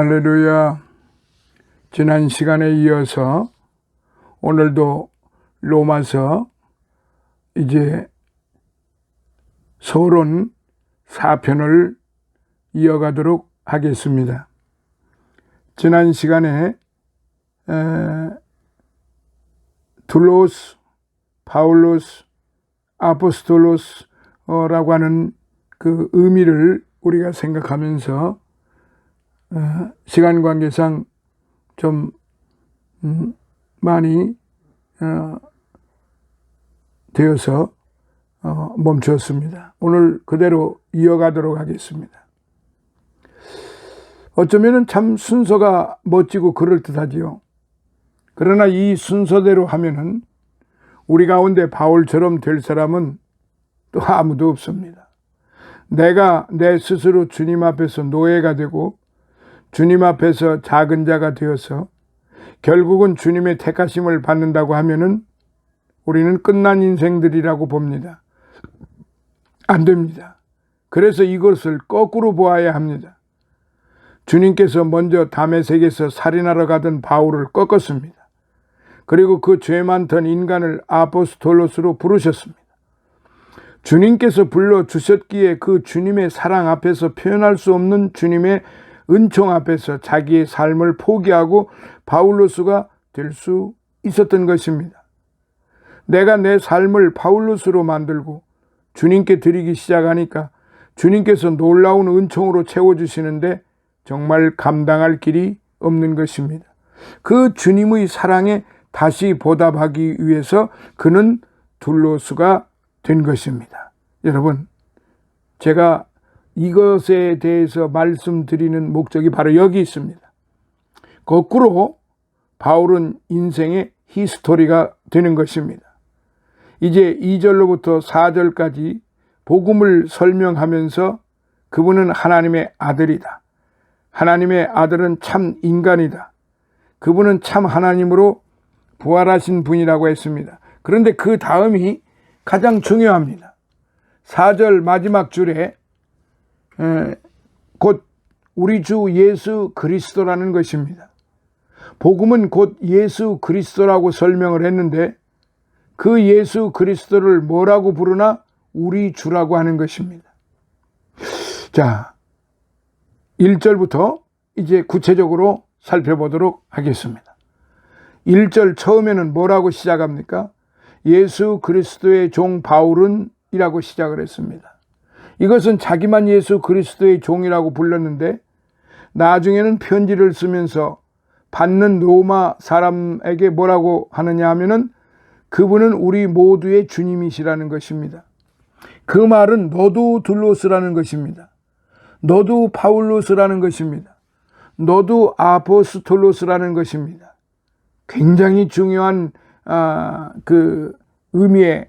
할렐루야. 지난 시간에 이어서 오늘도 로마서 이제 서론 4편을 이어가도록 하겠습니다. 지난 시간에 둘로스, 파울로스, 아포스톨로스라고 하는 그 의미를 우리가 생각하면서 시간 관계상 좀 많이 되어서 멈추었습니다. 오늘 그대로 이어가도록 하겠습니다. 어쩌면 참 순서가 멋지고 그럴듯하지요. 그러나 이 순서대로 하면은 우리 가운데 바울처럼 될 사람은 또 아무도 없습니다. 내가 내 스스로 주님 앞에서 노예가 되고 주님 앞에서 작은 자가 되어서 결국은 주님의 택하심을 받는다고 하면은 우리는 끝난 인생들이라고 봅니다. 안 됩니다. 그래서 이것을 거꾸로 보아야 합니다. 주님께서 먼저 다메섹에서 살인하러 가던 바울을 꺾었습니다. 그리고 그 죄 많던 인간을 아포스톨로스로 부르셨습니다. 주님께서 불러주셨기에 그 주님의 사랑 앞에서 표현할 수 없는 주님의 은총 앞에서 자기의 삶을 포기하고 바울로스가 될 수 있었던 것입니다. 내가 내 삶을 바울로스로 만들고 주님께 드리기 시작하니까 주님께서 놀라운 은총으로 채워주시는데 정말 감당할 길이 없는 것입니다. 그 주님의 사랑에 다시 보답하기 위해서 그는 둘로스가 된 것입니다. 여러분, 제가 이것에 대해서 말씀드리는 목적이 바로 여기 있습니다. 거꾸로 바울은 인생의 히스토리가 되는 것입니다. 이제 2절로부터 4절까지 복음을 설명하면서 그분은 하나님의 아들이다. 하나님의 아들은 참 인간이다. 그분은 참 하나님으로 부활하신 분이라고 했습니다. 그런데 그 다음이 가장 중요합니다. 4절 마지막 줄에 곧 우리 주 예수 그리스도라는 것입니다. 복음은 곧 예수 그리스도라고 설명을 했는데 그 예수 그리스도를 뭐라고 부르나? 우리 주라고 하는 것입니다. 자, 1절부터 이제 구체적으로 살펴보도록 하겠습니다. 1절 처음에는 뭐라고 시작합니까? 예수 그리스도의 종 바울은 이라고 시작을 했습니다. 이것은 자기만 예수 그리스도의 종이라고 불렀는데 나중에는 편지를 쓰면서 받는 로마 사람에게 뭐라고 하느냐 하면은 그분은 우리 모두의 주님이시라는 것입니다. 그 말은 너도 둘로스라는 것입니다. 너도 파울로스라는 것입니다. 너도 아포스톨로스라는 것입니다. 굉장히 중요한 그 의미의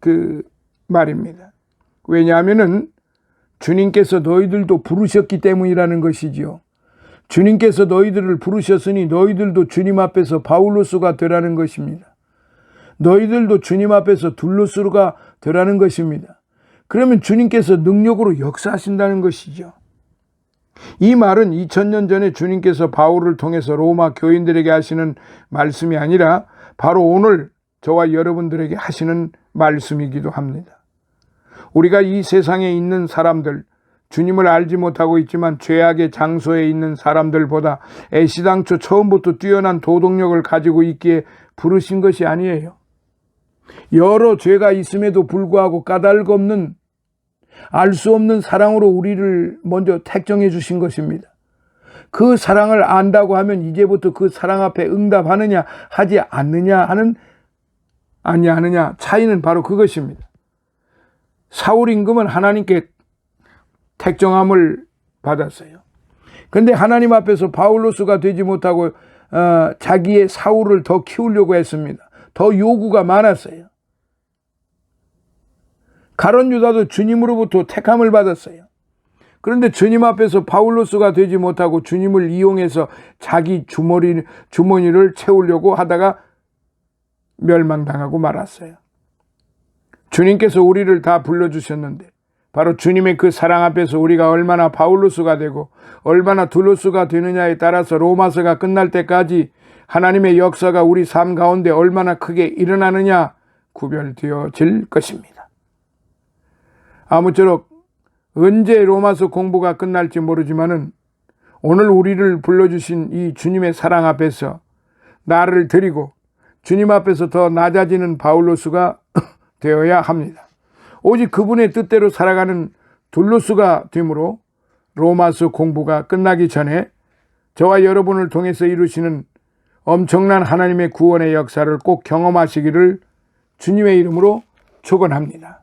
그 말입니다. 왜냐하면은 주님께서 너희들도 부르셨기 때문이라는 것이지요. 주님께서 너희들을 부르셨으니 너희들도 주님 앞에서 바울로스가 되라는 것입니다. 너희들도 주님 앞에서 둘로스가 되라는 것입니다. 그러면 주님께서 능력으로 역사하신다는 것이죠. 이 말은 2000년 전에 주님께서 바울을 통해서 로마 교인들에게 하시는 말씀이 아니라 바로 오늘 저와 여러분들에게 하시는 말씀이기도 합니다. 우리가 이 세상에 있는 사람들, 주님을 알지 못하고 있지만 죄악의 장소에 있는 사람들보다 애시당초 처음부터 뛰어난 도덕력을 가지고 있기에 부르신 것이 아니에요. 여러 죄가 있음에도 불구하고 까닭없는 알 수 없는 사랑으로 우리를 먼저 택정해 주신 것입니다. 그 사랑을 안다고 하면 이제부터 그 사랑 앞에 응답하느냐 하지 않느냐 하는 아니하느냐 차이는 바로 그것입니다. 사울 임금은 하나님께 택정함을 받았어요. 그런데 하나님 앞에서 바울로스가 되지 못하고 자기의 사울을 더 키우려고 했습니다. 더 요구가 많았어요. 가룟 유다도 주님으로부터 택함을 받았어요. 그런데 주님 앞에서 바울로스가 되지 못하고 주님을 이용해서 자기 주머니를 채우려고 하다가 멸망당하고 말았어요. 주님께서 우리를 다 불러주셨는데 바로 주님의 그 사랑 앞에서 우리가 얼마나 바울로스가 되고 얼마나 둘로스가 되느냐에 따라서 로마서가 끝날 때까지 하나님의 역사가 우리 삶 가운데 얼마나 크게 일어나느냐 구별되어질 것입니다. 아무쪼록 언제 로마서 공부가 끝날지 모르지만은 오늘 우리를 불러주신 이 주님의 사랑 앞에서 나를 드리고 주님 앞에서 더 낮아지는 바울로스가 되어야 합니다. 오직 그분의 뜻대로 살아가는 둘로스가 되므로 로마서 공부가 끝나기 전에 저와 여러분을 통해서 이루시는 엄청난 하나님의 구원의 역사를 꼭 경험하시기를 주님의 이름으로 축원합니다.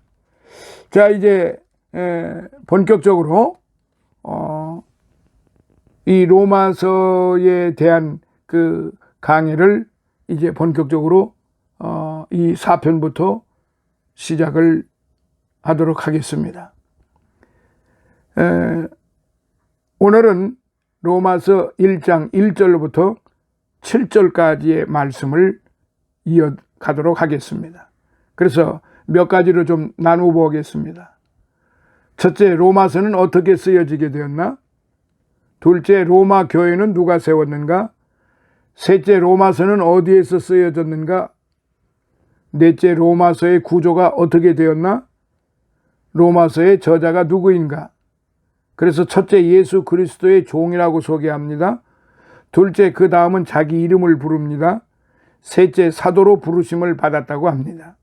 자, 이제 본격적으로 이 로마서에 대한 그 강의를 이제 본격적으로 이 4편부터 시작을 하도록 하겠습니다. 오늘은 로마서 1장 1절로부터 7절까지의 말씀을 이어가도록 하겠습니다. 그래서 몇 가지로 좀 나누어 보겠습니다. 첫째, 로마서는 어떻게 쓰여지게 되었나? 둘째, 로마 교회는 누가 세웠는가? 셋째, 로마서는 어디에서 쓰여졌는가? 넷째, 로마서의 구조가 어떻게 되었나? 로마서의 저자가 누구인가? 그래서 첫째, 예수 그리스도의 종이라고 소개합니다. 둘째, 그 다음은 자기 이름을 부릅니다. 셋째, 사도로 부르심을 받았다고 합니다.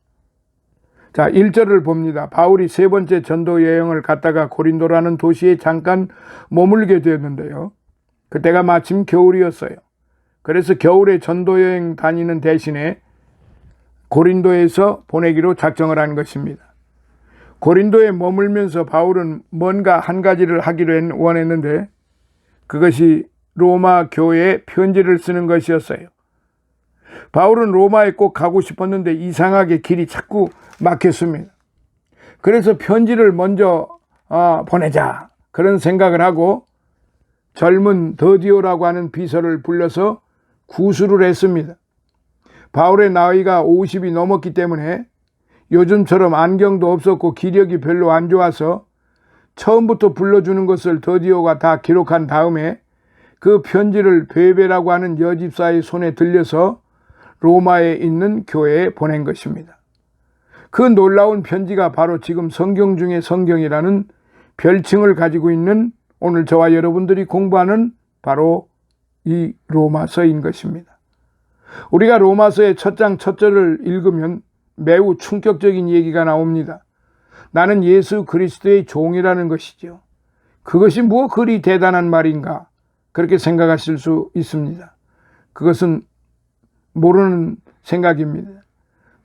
자, 1절을 봅니다. 바울이 세 번째 전도 여행을 갔다가 고린도라는 도시에 잠깐 머물게 되었는데요. 그때가 마침 겨울이었어요. 그래서 겨울에 전도 여행 다니는 대신에 고린도에서 보내기로 작정을 한 것입니다. 고린도에 머물면서 바울은 뭔가 한 가지를 하기로 원했는데 그것이 로마 교회에 편지를 쓰는 것이었어요. 바울은 로마에 꼭 가고 싶었는데 이상하게 길이 자꾸 막혔습니다. 그래서 편지를 먼저 보내자 그런 생각을 하고 젊은 더디오라고 하는 비서를 불러서 구술을 했습니다. 바울의 나이가 50이 넘었기 때문에 요즘처럼 안경도 없었고 기력이 별로 안 좋아서 처음부터 불러주는 것을 더디오가 다 기록한 다음에 그 편지를 베베라고 하는 여집사의 손에 들려서 로마에 있는 교회에 보낸 것입니다. 그 놀라운 편지가 바로 지금 성경 중에 성경이라는 별칭을 가지고 있는 오늘 저와 여러분들이 공부하는 바로 이 로마서인 것입니다. 우리가 로마서의 첫 장 첫 절을 읽으면 매우 충격적인 얘기가 나옵니다. 나는 예수 그리스도의 종이라는 것이죠. 그것이 뭐 그리 대단한 말인가 그렇게 생각하실 수 있습니다. 그것은 모르는 생각입니다.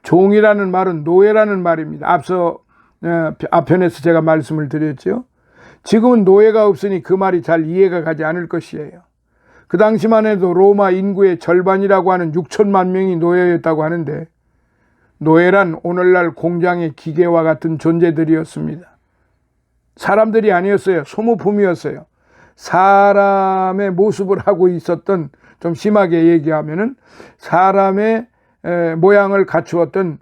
종이라는 말은 노예라는 말입니다. 앞서 앞편에서 제가 말씀을 드렸죠. 지금은 노예가 없으니 그 말이 잘 이해가 가지 않을 것이에요. 그 당시만 해도 로마 인구의 절반이라고 하는 6천만 명이 노예였다고 하는데 노예란 오늘날 공장의 기계와 같은 존재들이었습니다. 사람들이 아니었어요. 소모품이었어요. 사람의 모습을 하고 있었던, 좀 심하게 얘기하면은 사람의 모양을 갖추었던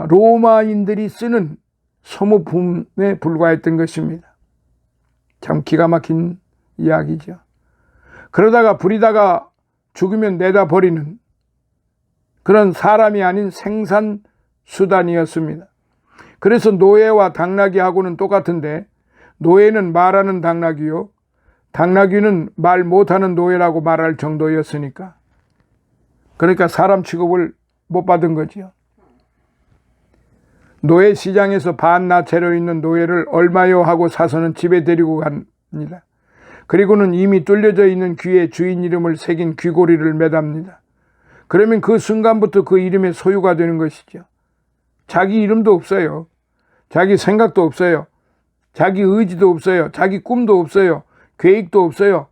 로마인들이 쓰는 소모품에 불과했던 것입니다. 참 기가 막힌 이야기죠. 그러다가 부리다가 죽으면 내다 버리는 그런 사람이 아닌 생산 수단이었습니다. 그래서 노예와 당나귀하고는 똑같은데 노예는 말하는 당나귀요, 당나귀는 말 못하는 노예라고 말할 정도였으니까, 그러니까 사람 취급을 못 받은 거지요. 노예 시장에서 반나체로 있는 노예를 얼마요 하고 사서는 집에 데리고 갑니다. 그리고는 이미 뚫려져 있는 귀에 주인 이름을 새긴 귀고리를 매답니다. 그러면 그 순간부터 그 이름의 소유가 되는 것이죠. 자기 이름도 없어요. 자기 생각도 없어요. 자기 의지도 없어요. 자기 꿈도 없어요. 계획도 없어요.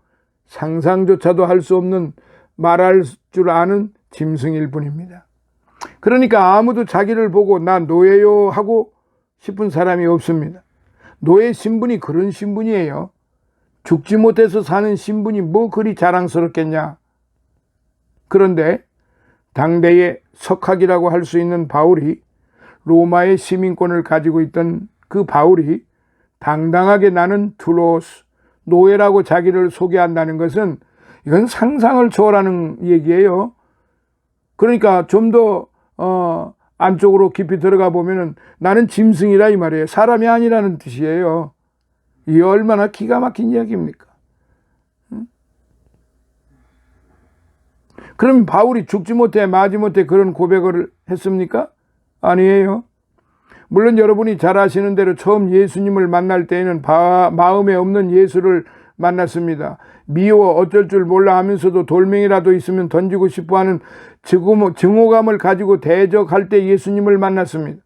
상상조차도 할 수 없는, 말할 줄 아는 짐승일 뿐입니다. 그러니까 아무도 자기를 보고 나 노예요 하고 싶은 사람이 없습니다. 노예 신분이 그런 신분이에요. 죽지 못해서 사는 신분이 뭐 그리 자랑스럽겠냐. 그런데 당대의 석학이라고 할 수 있는 바울이, 로마의 시민권을 가지고 있던 그 바울이 당당하게 나는 두로스, 노예라고 자기를 소개한다는 것은 이건 상상을 초월하는 얘기예요. 그러니까 좀 더 안쪽으로 깊이 들어가 보면은 나는 짐승이라 이 말이에요. 사람이 아니라는 뜻이에요. 이 얼마나 기가 막힌 이야기입니까? 그럼 바울이 죽지 못해 마지 못해 그런 고백을 했습니까? 아니에요. 물론 여러분이 잘 아시는 대로 처음 예수님을 만날 때에는 마음에 없는 예수를 만났습니다. 미워 어쩔 줄 몰라 하면서도 돌멩이라도 있으면 던지고 싶어하는 증오감을 가지고 대적할 때 예수님을 만났습니다.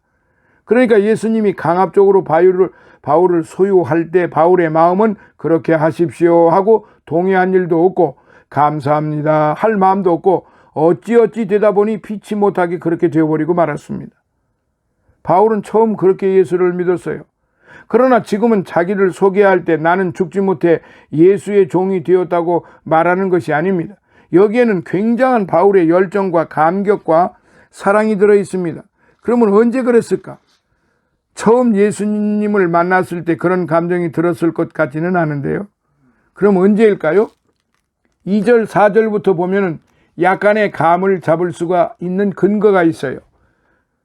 그러니까 예수님이 강압적으로 바울을 소유할 때 바울의 마음은 그렇게 하십시오 하고 동의한 일도 없고 감사합니다 할 마음도 없고 어찌 되다 보니 피치 못하게 그렇게 되어버리고 말았습니다. 바울은 처음 그렇게 예수를 믿었어요. 그러나 지금은 자기를 소개할 때 나는 죽지 못해 예수의 종이 되었다고 말하는 것이 아닙니다. 여기에는 굉장한 바울의 열정과 감격과 사랑이 들어 있습니다. 그러면 언제 그랬을까? 처음 예수님을 만났을 때 그런 감정이 들었을 것 같지는 않은데요. 그럼 언제일까요? 2절, 4절부터 보면은 약간의 감을 잡을 수가 있는 근거가 있어요.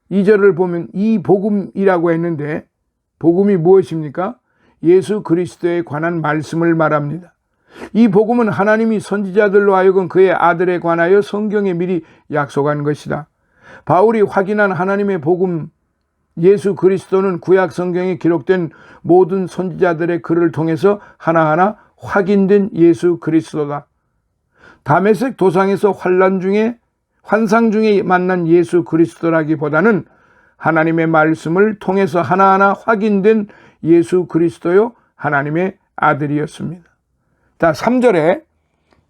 2절을 보면 이 복음이라고 했는데 복음이 무엇입니까? 예수 그리스도에 관한 말씀을 말합니다. 이 복음은 하나님이 선지자들로 하여금 그의 아들에 관하여 성경에 미리 약속한 것이다. 바울이 확인한 하나님의 복음 예수 그리스도는 구약 성경에 기록된 모든 선지자들의 글을 통해서 하나하나 확인된 예수 그리스도다. 다메섹 도상에서 환상 중에 만난 예수 그리스도라기보다는 하나님의 말씀을 통해서 하나하나 확인된 예수 그리스도요 하나님의 아들이었습니다. 자, 3절에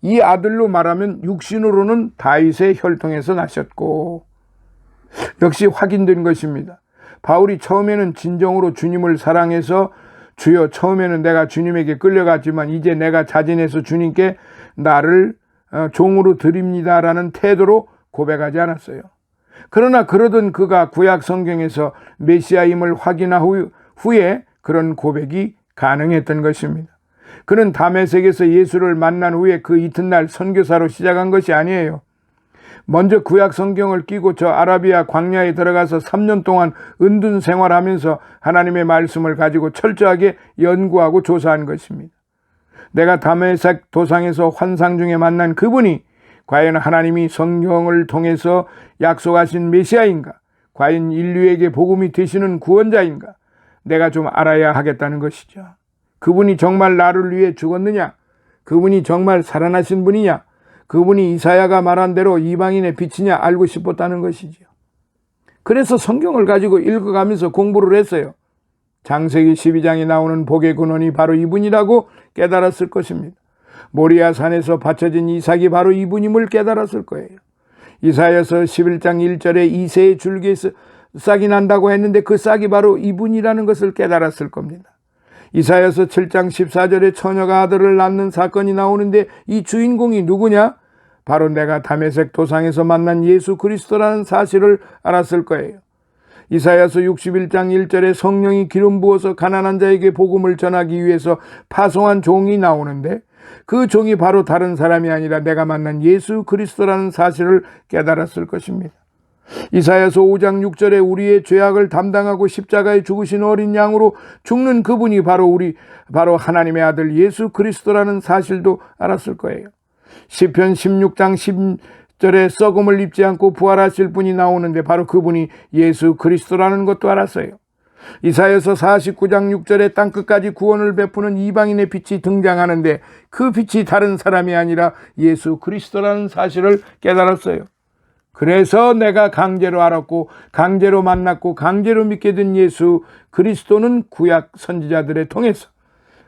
이 아들로 말하면 육신으로는 다윗의 혈통에서 나셨고 역시 확인된 것입니다. 바울이 처음에는 진정으로 주님을 사랑해서 주여 처음에는 내가 주님에게 끌려갔지만 이제 내가 자진해서 주님께 나를 종으로 드립니다라는 태도로 고백하지 않았어요. 그러나 그러던 그가 구약 성경에서 메시아임을 확인한 후에 그런 고백이 가능했던 것입니다. 그는 다메섹에서 예수를 만난 후에 그 이튿날 선교사로 시작한 것이 아니에요. 먼저 구약 성경을 끼고 저 아라비아 광야에 들어가서 3년 동안 은둔 생활하면서 하나님의 말씀을 가지고 철저하게 연구하고 조사한 것입니다. 내가 다메섹 도상에서 환상 중에 만난 그분이 과연 하나님이 성경을 통해서 약속하신 메시아인가? 과연 인류에게 복음이 되시는 구원자인가? 내가 좀 알아야 하겠다는 것이죠. 그분이 정말 나를 위해 죽었느냐? 그분이 정말 살아나신 분이냐? 그분이 이사야가 말한 대로 이방인의 빛이냐? 알고 싶었다는 것이죠. 그래서 성경을 가지고 읽어가면서 공부를 했어요. 창세기 12장에 나오는 복의 근원이 바로 이분이라고 깨달았을 것입니다. 모리아 산에서 바쳐진 이삭이 바로 이분임을 깨달았을 거예요. 이사야서 11장 1절에 이새의 줄기에서 싹이 난다고 했는데 그 싹이 바로 이분이라는 것을 깨달았을 겁니다. 이사야서 7장 14절에 처녀가 아들을 낳는 사건이 나오는데 이 주인공이 누구냐? 바로 내가 다메섹 도상에서 만난 예수 그리스도라는 사실을 알았을 거예요. 이사야서 61장 1절에 성령이 기름 부어서 가난한 자에게 복음을 전하기 위해서 파송한 종이 나오는데 그 종이 바로 다른 사람이 아니라 내가 만난 예수 그리스도라는 사실을 깨달았을 것입니다. 이사야서 5장 6절에 우리의 죄악을 담당하고 십자가에 죽으신 어린 양으로 죽는 그분이 바로 하나님의 아들 예수 그리스도라는 사실도 알았을 거예요. 시편 16장 10절에 썩음을 입지 않고 부활하실 분이 나오는데 바로 그분이 예수 그리스도라는 것도 알았어요. 이사야서 49장 6절에 땅끝까지 구원을 베푸는 이방인의 빛이 등장하는데 그 빛이 다른 사람이 아니라 예수 그리스도라는 사실을 깨달았어요. 그래서 내가 강제로 알았고 강제로 만났고 강제로 믿게 된 예수 그리스도는 구약 선지자들을 통해서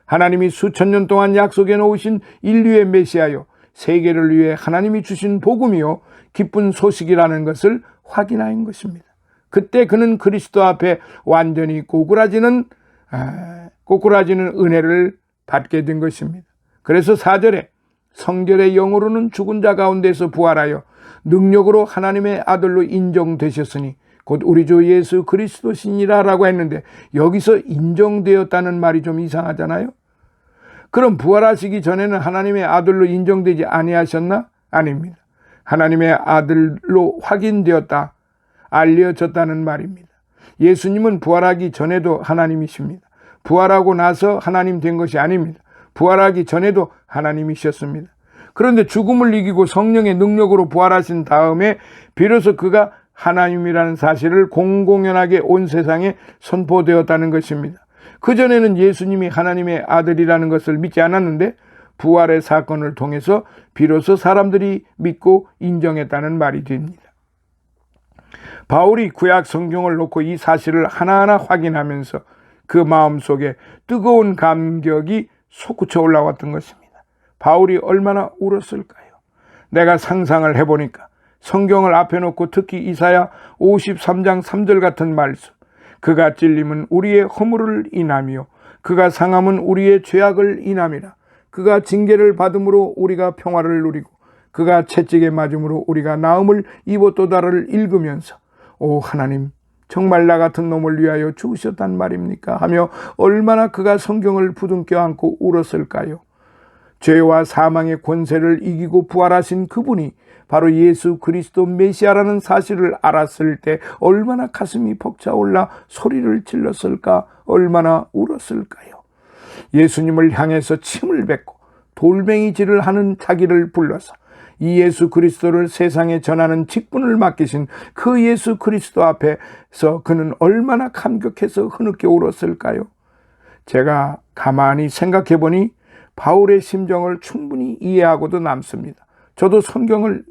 하나님이 수천 년 동안 약속해 놓으신 인류의 메시아요 세계를 위해 하나님이 주신 복음이요 기쁜 소식이라는 것을 확인한 것입니다. 그때 그는 그리스도 앞에 완전히 꼬꾸라지는 은혜를 받게 된 것입니다. 그래서 4절에 성결의 영으로는 죽은 자 가운데서 부활하여 능력으로 하나님의 아들로 인정되셨으니 곧 우리 주 예수 그리스도시니라 라고 했는데 여기서 인정되었다는 말이 좀 이상하잖아요. 그럼 부활하시기 전에는 하나님의 아들로 인정되지 아니하셨나? 아닙니다. 하나님의 아들로 확인되었다, 알려졌다는 말입니다. 예수님은 부활하기 전에도 하나님이십니다. 부활하고 나서 하나님 된 것이 아닙니다. 부활하기 전에도 하나님이셨습니다. 그런데 죽음을 이기고 성령의 능력으로 부활하신 다음에 비로소 그가 하나님이라는 사실을 공공연하게 온 세상에 선포되었다는 것입니다. 그전에는 예수님이 하나님의 아들이라는 것을 믿지 않았는데 부활의 사건을 통해서 비로소 사람들이 믿고 인정했다는 말이 됩니다. 바울이 구약 성경을 놓고 이 사실을 하나하나 확인하면서 그 마음속에 뜨거운 감격이 솟구쳐 올라왔던 것입니다. 바울이 얼마나 울었을까요? 내가 상상을 해보니까 성경을 앞에 놓고 특히 이사야 53장 3절 같은 말씀, 그가 찔림은 우리의 허물을 인하며 그가 상함은 우리의 죄악을 인함이라. 그가 징계를 받음으로 우리가 평화를 누리고 그가 채찍에 맞음으로 우리가 나음을 입었도다를 읽으면서 오 하나님, 정말 나 같은 놈을 위하여 죽으셨단 말입니까? 하며 얼마나 그가 성경을 부둥켜 안고 울었을까요? 죄와 사망의 권세를 이기고 부활하신 그분이 바로 예수 그리스도 메시아라는 사실을 알았을 때 얼마나 가슴이 벅차올라 소리를 질렀을까? 얼마나 울었을까요? 예수님을 향해서 침을 뱉고 돌멩이질을 하는 자기를 불러서 이 예수 그리스도를 세상에 전하는 직분을 맡기신 그 예수 그리스도 앞에서 그는 얼마나 감격해서 흐느껴 울었을까요? 제가 가만히 생각해 보니 바울의 심정을 충분히 이해하고도 남습니다. 저도 성경을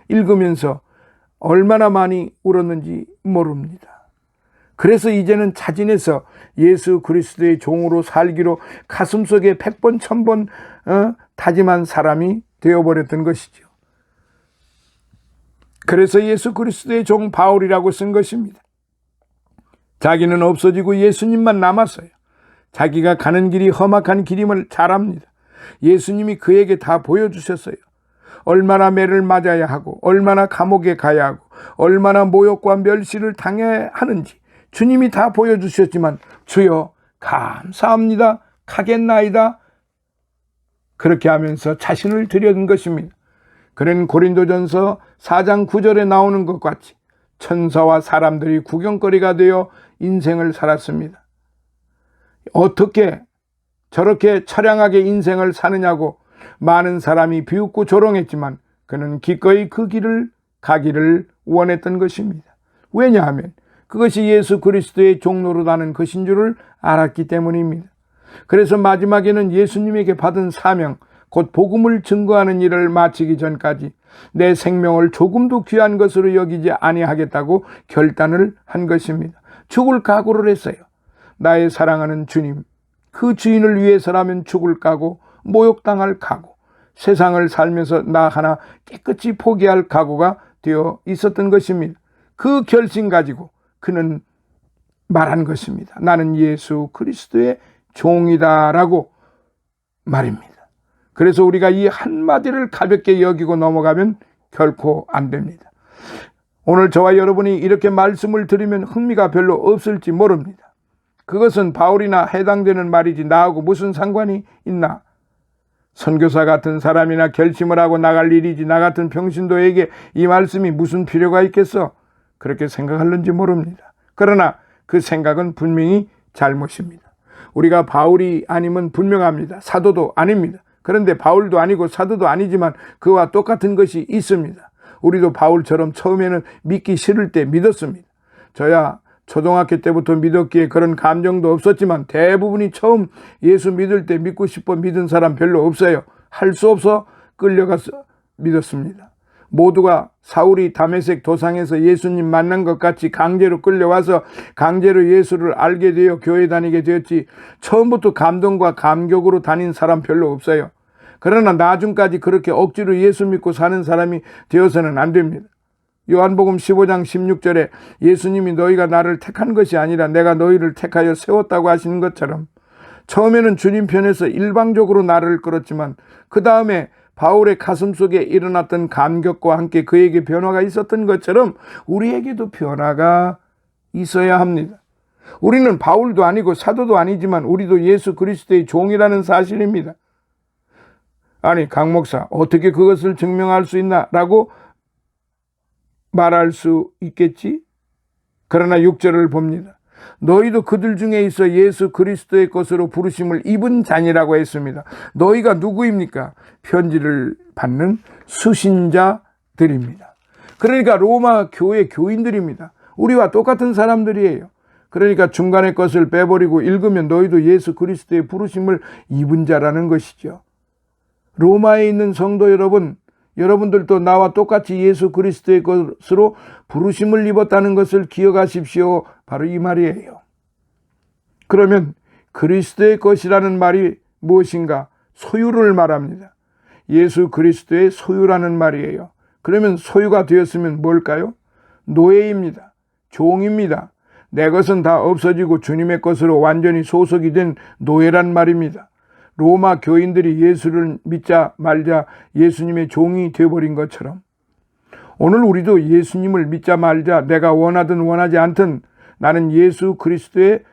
읽으면서 얼마나 많이 울었는지 모릅니다. 그래서 이제는 자진해서 예수 그리스도의 종으로 살기로 가슴속에 100번 1000번 다짐한 사람이 되어버렸던 것이죠. 그래서 예수 그리스도의 종 바울이라고 쓴 것입니다. 자기는 없어지고 예수님만 남았어요. 자기가 가는 길이 험악한 길임을 잘 압니다. 예수님이 그에게 다 보여주셨어요. 얼마나 매를 맞아야 하고 얼마나 감옥에 가야 하고 얼마나 모욕과 멸시를 당해야 하는지 주님이 다 보여주셨지만 주여 감사합니다, 가겠나이다, 그렇게 하면서 자신을 드려준 것입니다. 그는 고린도전서 4장 9절에 나오는 것 같이 천사와 사람들이 구경거리가 되어 인생을 살았습니다. 어떻게 저렇게 처량하게 인생을 사느냐고 많은 사람이 비웃고 조롱했지만 그는 기꺼이 그 길을 가기를 원했던 것입니다. 왜냐하면 그것이 예수 그리스도의 종로로다는 것인 줄을 알았기 때문입니다. 그래서 마지막에는 예수님에게 받은 사명, 곧 복음을 증거하는 일을 마치기 전까지 내 생명을 조금도 귀한 것으로 여기지 아니하겠다고 결단을 한 것입니다. 죽을 각오를 했어요. 나의 사랑하는 주님, 그 주인을 위해서라면 죽을 각오, 모욕당할 각오, 세상을 살면서 나 하나 깨끗이 포기할 각오가 되어 있었던 것입니다. 그 결심 가지고 그는 말한 것입니다. 나는 예수 그리스도의 종이다라고 말입니다. 그래서 우리가 이 한마디를 가볍게 여기고 넘어가면 결코 안 됩니다. 오늘 저와 여러분이 이렇게 말씀을 들으면 흥미가 별로 없을지 모릅니다. 그것은 바울이나 해당되는 말이지 나하고 무슨 상관이 있나? 선교사 같은 사람이나 결심을 하고 나갈 일이지 나 같은 평신도에게 이 말씀이 무슨 필요가 있겠어? 그렇게 생각할는지 모릅니다. 그러나 그 생각은 분명히 잘못입니다. 우리가 바울이 아니면 분명합니다. 사도도 아닙니다. 그런데 바울도 아니고 사도도 아니지만 그와 똑같은 것이 있습니다. 우리도 바울처럼 처음에는 믿기 싫을 때 믿었습니다. 저야 초등학교 때부터 믿었기에 그런 감정도 없었지만 대부분이 처음 예수 믿을 때 믿고 싶어 믿은 사람 별로 없어요. 할 수 없어 끌려가서 믿었습니다. 모두가 사울이 다메섹 도상에서 예수님 만난 것 같이 강제로 끌려와서 강제로 예수를 알게 되어 교회 다니게 되었지 처음부터 감동과 감격으로 다닌 사람 별로 없어요. 그러나 나중까지 그렇게 억지로 예수 믿고 사는 사람이 되어서는 안 됩니다. 요한복음 15장 16절에 예수님이 너희가 나를 택한 것이 아니라 내가 너희를 택하여 세웠다고 하시는 것처럼 처음에는 주님 편에서 일방적으로 나를 끌었지만 그 다음에 바울의 가슴 속에 일어났던 감격과 함께 그에게 변화가 있었던 것처럼 우리에게도 변화가 있어야 합니다. 우리는 바울도 아니고 사도도 아니지만 우리도 예수 그리스도의 종이라는 사실입니다. 아니, 강 목사, 어떻게 그것을 증명할 수 있나? 라고 말할 수 있겠지? 그러나 6절을 봅니다. 너희도 그들 중에 있어 예수 그리스도의 것으로 부르심을 입은 자니라고 했습니다. 너희가 누구입니까? 편지를 받는 수신자들입니다. 그러니까 로마 교회 교인들입니다. 우리와 똑같은 사람들이에요. 그러니까 중간의 것을 빼버리고 읽으면 너희도 예수 그리스도의 부르심을 입은 자라는 것이죠. 로마에 있는 성도 여러분, 여러분들도 나와 똑같이 예수 그리스도의 것으로 부르심을 입었다는 것을 기억하십시오. 바로 이 말이에요. 그러면 그리스도의 것이라는 말이 무엇인가? 소유를 말합니다. 예수 그리스도의 소유라는 말이에요. 그러면 소유가 되었으면 뭘까요? 노예입니다. 종입니다. 내 것은 다 없어지고 주님의 것으로 완전히 소속이 된 노예란 말입니다. 로마 교인들이 예수를 믿자 말자 예수님의 종이 되어버린 것처럼 오늘 우리도 예수님을 믿자 말자 내가 원하든 원하지 않든 나는 예수 그리스도의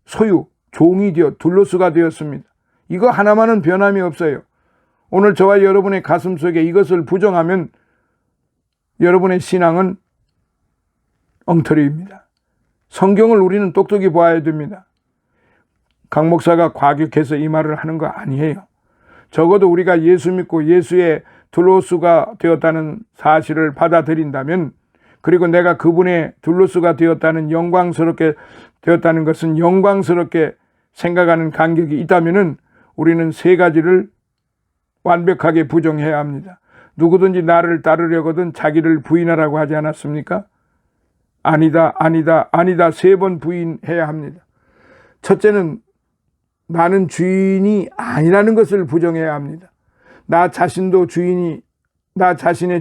소유, 종이 되어 둘로스가 되었습니다. 이거 하나만은 변함이 없어요. 오늘 저와 여러분의 가슴 속에 이것을 부정하면 여러분의 신앙은 엉터리입니다. 성경을 우리는 똑똑히 보아야 됩니다. 강 목사가 과격해서 이 말을 하는 거 아니에요. 적어도 우리가 예수 믿고 예수의 둘로스가 되었다는 사실을 받아들인다면, 그리고 내가 그분의 둘로스가 되었다는 영광스럽게 되었다는 것은 영광스럽게 생각하는 간격이 있다면은 우리는 세 가지를 완벽하게 부정해야 합니다. 누구든지 나를 따르려거든 자기를 부인하라고 하지 않았습니까? 아니다, 아니다, 아니다 3번 부인해야 합니다. 첫째는 나는 주인이 아니라는 것을 부정해야 합니다. 나 자신의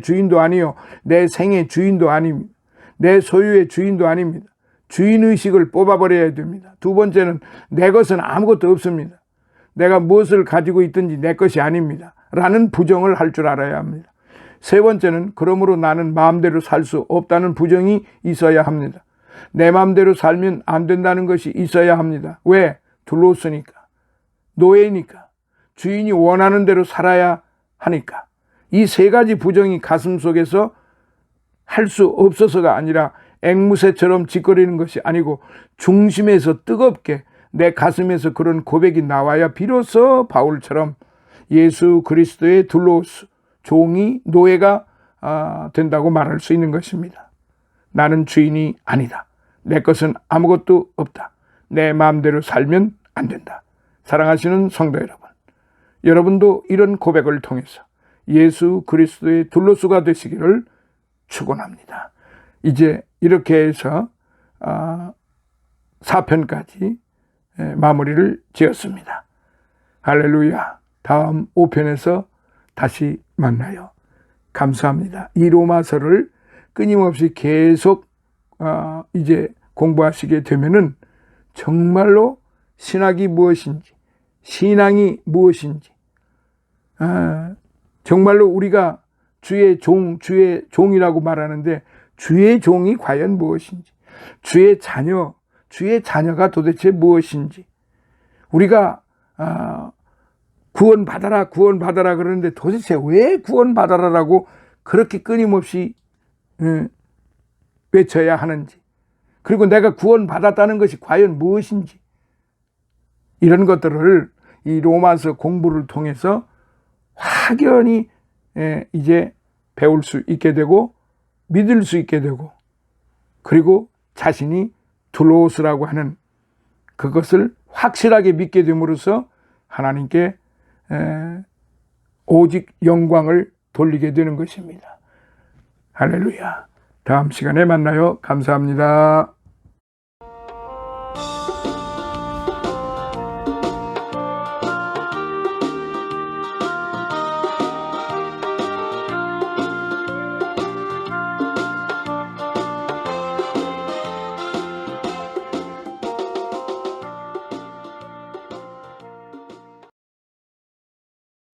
주인도 아니요, 내 생의 주인도 아닙니다. 내 소유의 주인도 아닙니다. 주인의식을 뽑아버려야 됩니다. 두 번째는 내 것은 아무것도 없습니다. 내가 무엇을 가지고 있든지 내 것이 아닙니다. 라는 부정을 할 줄 알아야 합니다. 세 번째는 그러므로 나는 마음대로 살 수 없다는 부정이 있어야 합니다. 내 마음대로 살면 안 된다는 것이 있어야 합니다. 왜? 둘로스니까, 노예니까, 주인이 원하는 대로 살아야 하니까. 이 세 가지 부정이 가슴 속에서 할 수 없어서가 아니라 앵무새처럼 짓거리는 것이 아니고 중심에서 뜨겁게 내 가슴에서 그런 고백이 나와야 비로소 바울처럼 예수 그리스도의 둘로스, 종이, 노예가 된다고 말할 수 있는 것입니다. 나는 주인이 아니다. 내 것은 아무것도 없다. 내 마음대로 살면 안 된다. 사랑하시는 성도 여러분, 여러분도 이런 고백을 통해서 예수 그리스도의 둘로스가 되시기를 축원합니다. 이제 이렇게 해서 4편까지 마무리를 지었습니다. 할렐루야. 다음 5편에서 다시 만나요. 감사합니다. 이 로마서를 끊임없이 계속 이제 공부하시게 되면은 정말로 신학이 무엇인지, 신앙이 무엇인지, 정말로 우리가 주의 종이라고 말하는데 주의 종이 과연 무엇인지, 주의 자녀가 도대체 무엇인지, 우리가 구원받아라 그러는데 도대체 왜 구원받아라라고 그렇게 끊임없이 외쳐야 하는지, 그리고 내가 구원받았다는 것이 과연 무엇인지, 이런 것들을 이 로마서 공부를 통해서 확연히 이제 배울 수 있게 되고 믿을 수 있게 되고, 그리고 자신이 둘로스라고 하는 그것을 확실하게 믿게 됨으로써 하나님께 오직 영광을 돌리게 되는 것입니다. 할렐루야. 다음 시간에 만나요. 감사합니다.